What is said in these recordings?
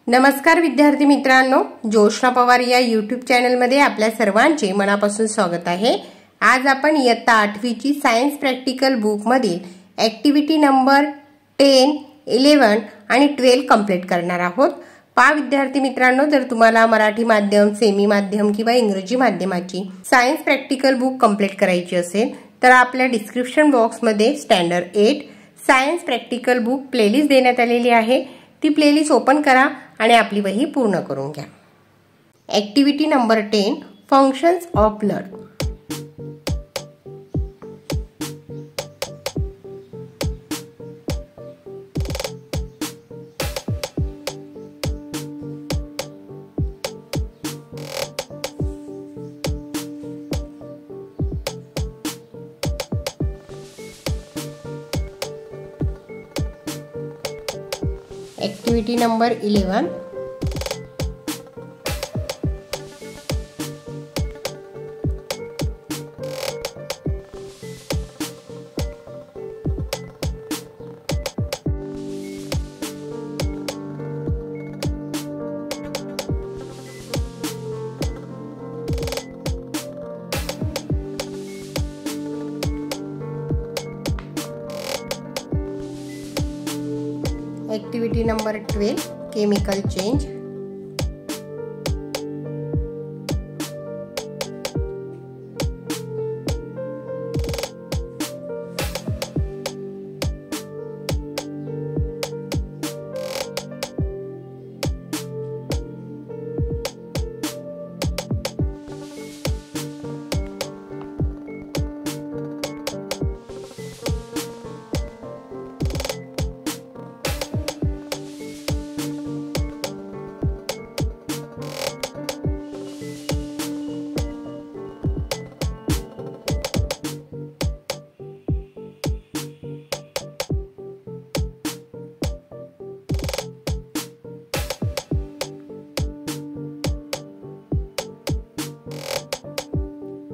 नमस्कार विद्यार्थी मित्रांनो, जोशना पवार या यूट्यूब चॅनलमध्ये आपल्या सर्वांचे मनापासून स्वागत आहे। आज आपण इयत्ता 8वी ची सायन्स प्रॅक्टिकल बुक मधील ऍक्टिव्हिटी नंबर 10, 11 आणि 12 कंप्लीट करणार आहोत। पहा विद्यार्थी मित्रांनो, जर तुम्हाला मराठी माध्यम, सेमी माध्यम किंवा इंग्रजी माध्यमाची सायन्स प्रॅक्टिकल बुक कंप्लीट करायची असेल तर आपल्या डिस्क्रिप्शन बॉक्स मध्ये standard 8 science practical book playlist देण्यात आलेली आहे। ती प्लेलिस्ट ओपन करा आणि आपली वही पूर्ण करून घ्या। Activity number 10, functions of blood. Activity number 11, activity number 12, chemical change.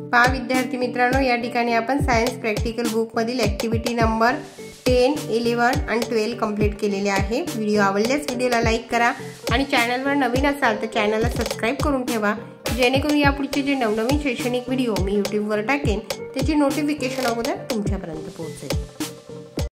पहा विद्यार्थी मित्रांनो, या ठिकाणी आपण सायन्स प्रॅक्टिकल बुक मधील ऍक्टिव्हिटी नंबर 10, 11 आणि 12 कंप्लीट केलेले आहे। व्हिडिओ आवडल्यास व्हिडिओला लाईक करा आणि चॅनलवर नवीन असाल तर चॅनलला सबस्क्राइब करून ठेवा, जेणेकरून यापुढचे जे नवनवीन शैक्षणिक व्हिडिओ मी यूट्यूबवर टाकेन त्याची नोटिफिकेशन अगोदर तुमच्यापर्यंत पोहोचेल।